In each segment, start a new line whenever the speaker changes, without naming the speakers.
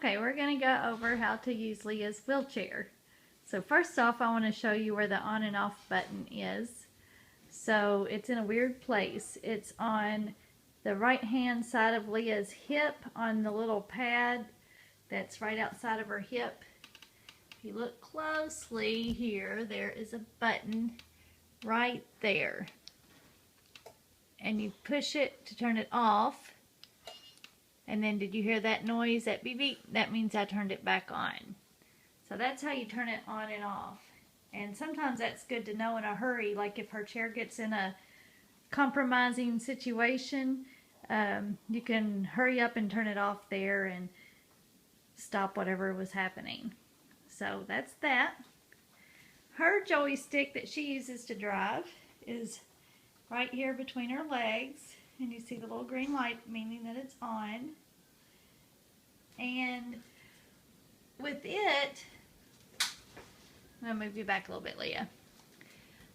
Okay, we're going to go over how to use Leah's wheelchair. So first off, I want to show you where the on and off button is. So it's in a weird place. It's on the right hand side of Leah's hip on the little pad that's right outside of her hip. If you look closely here, there is a button right there. And you push it to turn it off. And then did you hear that noise, that beep beep? That means I turned it back on. So that's how you turn it on and off. And sometimes that's good to know in a hurry, like if her chair gets in a compromising situation, you can hurry up and turn it off there and stop whatever was happening. So that's that. Her joystick that she uses to drive is right here between her legs. And you see the little green light, meaning that it's on. And with it, I'm going to move you back a little bit, Leah.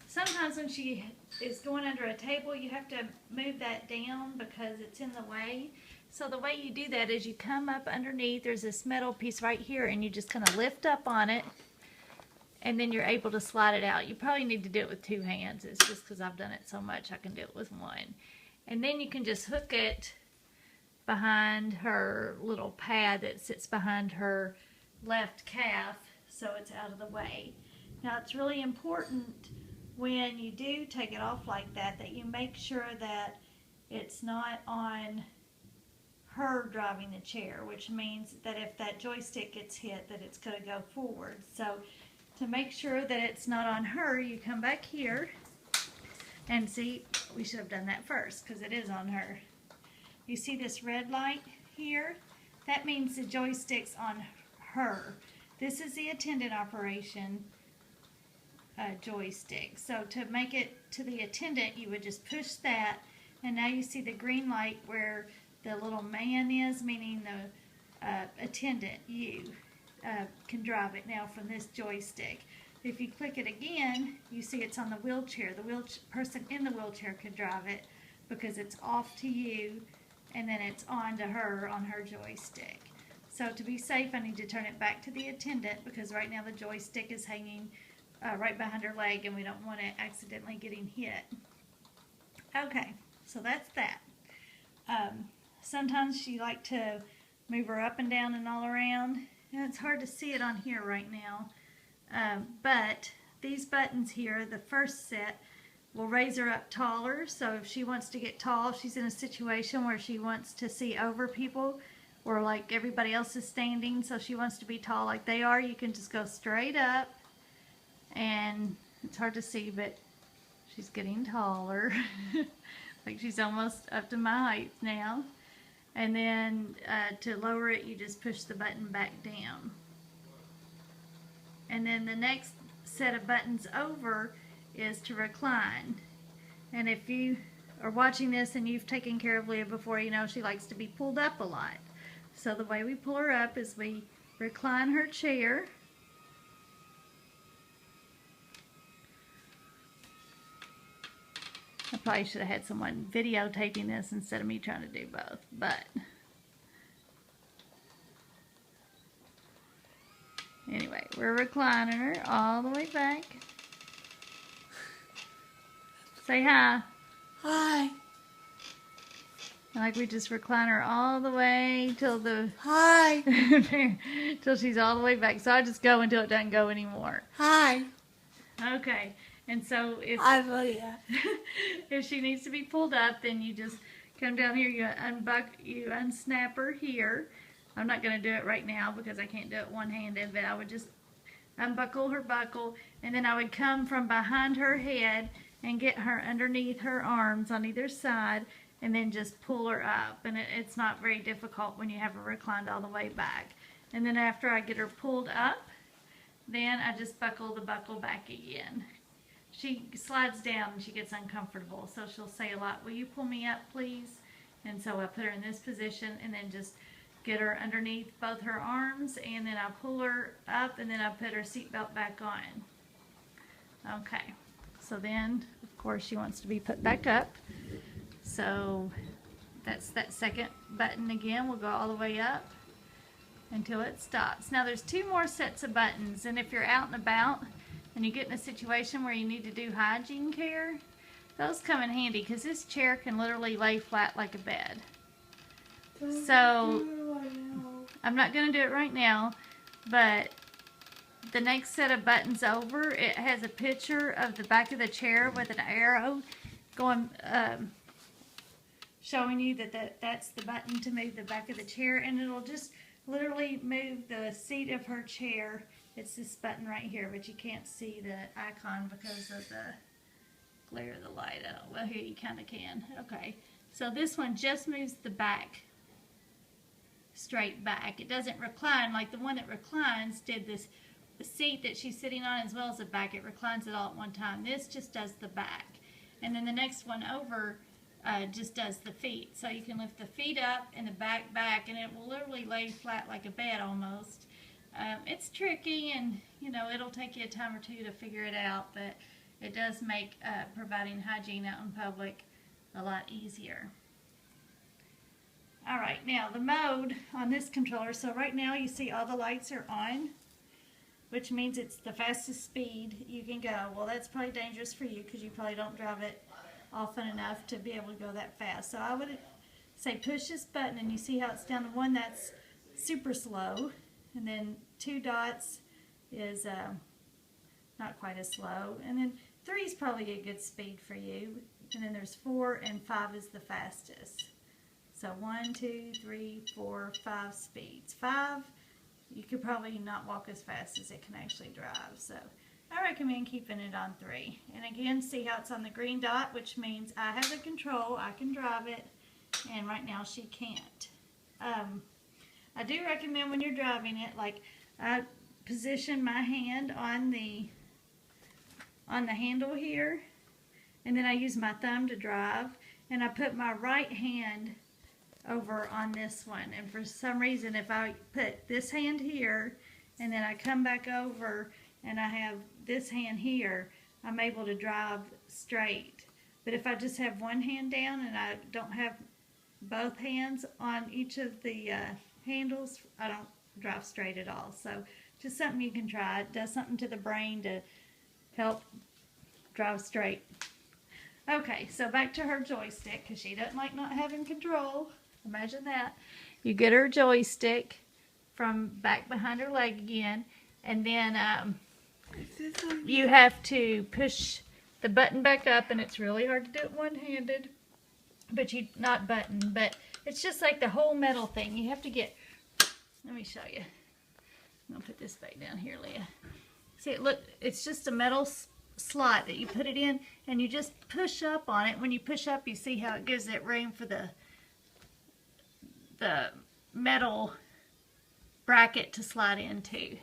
Sometimes when she is going under a table, you have to move that down because it's in the way. So the way you do that is you come up underneath, there's this metal piece right here, and you just kind of lift up on it, and then you're able to slide it out. You probably need to do it with two hands. It's just because I've done it so much, I can do it with one. And then you can just hook it behind her little pad that sits behind her left calf so it's out of the way. Now it's really important when you do take it off like that that you make sure that it's not on her driving the chair, which means that if that joystick gets hit that it's going to go forward. So to make sure that it's not on her, you come back here. And see, we should have done that first because it is on her. You see this red light here? That means the joystick's on her. This is the attendant operation joystick. So to make it to the attendant, you would just push that, and now you see the green light where the little man is, meaning the attendant. You can drive it now from this joystick. If you click it again, you see it's on the wheelchair. The person in the wheelchair could drive it because it's off to you and then it's on to her on her joystick. So to be safe, I need to turn it back to the attendant because right now the joystick is hanging right behind her leg and we don't want it accidentally getting hit. Okay, so that's that. Sometimes you like to move her up and down and all around. And it's hard to see it on here right now. But these buttons here, the first set, will raise her up taller. So if she wants to get tall, she's in a situation where she wants to see over people or like everybody else is standing, so she wants to be tall like they are, you can just go straight up. And it's hard to see, but she's getting taller. Like she's almost up to my height now. And then to lower it, you just push the button back down. And then the next set of buttons over is to recline. And if you are watching this and you've taken care of Leah before, you know she likes to be pulled up a lot. So the way we pull her up is we recline her chair. I probably should have had someone videotaping this instead of me trying to do both, but anyway, we're reclining her all the way back. Say hi.
Hi.
Like we just recline her all the way till the
Hi.
till she's all the way back. So I just go until it doesn't go anymore.
Hi.
Okay. And so if
I'm Leah.
if she needs to be pulled up, then you just come down here, you unsnap her here. I'm not going to do it right now because I can't do it one-handed, but I would just unbuckle her buckle, and then I would come from behind her head and get her underneath her arms on either side, and then just pull her up. And it's not very difficult when you have her reclined all the way back. And then after I get her pulled up, then I just buckle the buckle back again. She slides down and she gets uncomfortable, so she'll say a lot, "Will you pull me up, please?" And so I put her in this position and then just get her underneath both her arms, and then I pull her up, and then I put her seatbelt back on. Okay, so then of course she wants to be put back up. So that's that second button again. We'll go all the way up. until it stops. Now there's 2 more sets of buttons, and if you're out and about and you get in a situation where you need to do hygiene care, those come in handy because this chair can literally lay flat like a bed. So I'm not going to do it right now, but the next set of buttons over, it has a picture of the back of the chair with an arrow going, showing you that's the button to move the back of the chair, and it'll just literally move the seat of her chair. It's this button right here, but you can't see the icon because of the glare of the light. Oh, well, here you kind of can. Okay, so this one just moves the back straight back. It doesn't recline like the one that reclines did this. The seat that she's sitting on as well as the back, it reclines it all at one time. This just does the back. And then the next one over just does the feet. So you can lift the feet up and the back, and it will literally lay flat like a bed almost. It's tricky, and you know, it'll take you a time or two to figure it out, but it does make providing hygiene out in public a lot easier. Alright, now the mode on this controller, so right now you see all the lights are on, which means it's the fastest speed you can go. Well, that's probably dangerous for you because you probably don't drive it often enough to be able to go that fast. So I would say push this button, and you see how it's down to 1 that's super slow, and then 2 dots is not quite as slow, and then 3 is probably a good speed for you, and then there's 4 and 5 is the fastest. So 1, 2, 3, 4, 5 speeds. 5, you could probably not walk as fast as it can actually drive. So I recommend keeping it on 3. And again, see how it's on the green dot, which means I have the control, I can drive it, and right now she can't. I do recommend when you're driving it, like I position my hand on the handle here, and then I use my thumb to drive, and I put my right hand over on this one, and for some reason if I put this hand here and then I come back over and I have this hand here, I'm able to drive straight. But if I just have one hand down and I don't have both hands on each of the handles, I don't drive straight at all. So just something you can try. It does something to the brain to help drive straight. Okay, so back to her joystick, because she doesn't like not having control. Imagine that. You get her joystick from back behind her leg again, and then you have to push the button back up, and it's really hard to do it one-handed, but but it's just like the whole metal thing. You have to get, let me show you. I'm going to put this back down here, Leah. See, look, it's just a metal slot that you put it in, and you just push up on it. When you push up, you see how it gives it room for the metal bracket to slide into.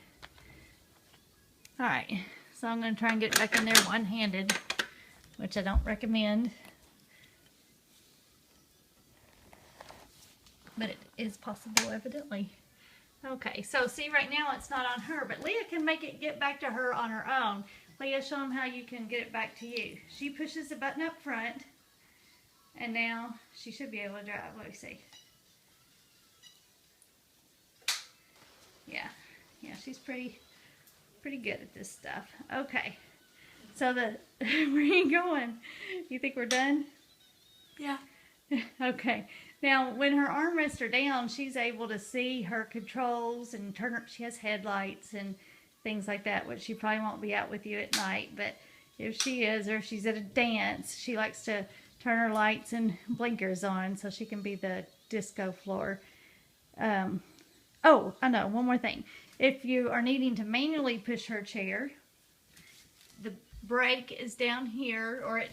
Alright, so I'm going to try and get it back in there one-handed, which I don't recommend. But it is possible, evidently. Okay, so see, right now it's not on her, but Leah can make it get back to her on her own. Leah, show them how you can get it back to you. She pushes the button up front, and now she should be able to drive. Let me see. Yeah, she's pretty good at this stuff. Okay, so where are you going? You think we're done?
Yeah.
Okay. Now, when her armrests are down, she's able to see her controls and she has headlights and things like that, which she probably won't be out with you at night. But if she is, or if she's at a dance, she likes to turn her lights and blinkers on so she can be the disco floor. Oh, I know, one more thing. If you are needing to manually push her chair, the brake is down here, or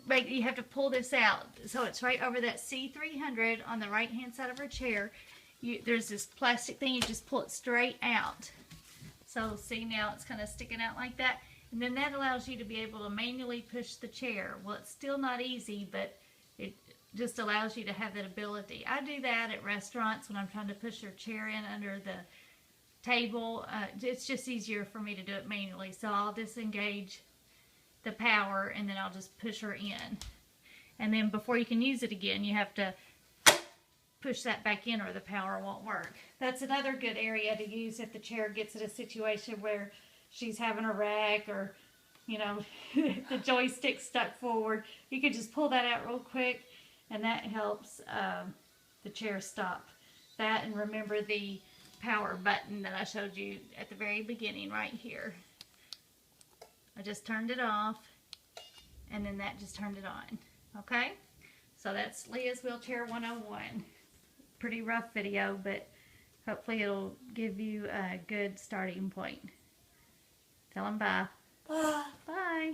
you have to pull this out. So it's right over that C300 on the right hand side of her chair. There's this plastic thing, you just pull it straight out. So see, now it's kind of sticking out like that. And then that allows you to be able to manually push the chair. Well, it's still not easy, but it just allows you to have that ability. I do that at restaurants when I'm trying to push her chair in under the table. It's just easier for me to do it manually. So I'll disengage the power, and then I'll just push her in. And then before you can use it again, you have to push that back in or the power won't work. That's another good area to use if the chair gets in a situation where she's having a wreck or, you know, the joystick stuck forward. You could just pull that out real quick and that helps the chair stop. That, and remember the power button that I showed you at the very beginning right here. I just turned it off and then that just turned it on. Okay? So that's Leah's Wheelchair 101. Pretty rough video, but hopefully it'll give you a good starting point. Tell them bye.
Bye.
Bye.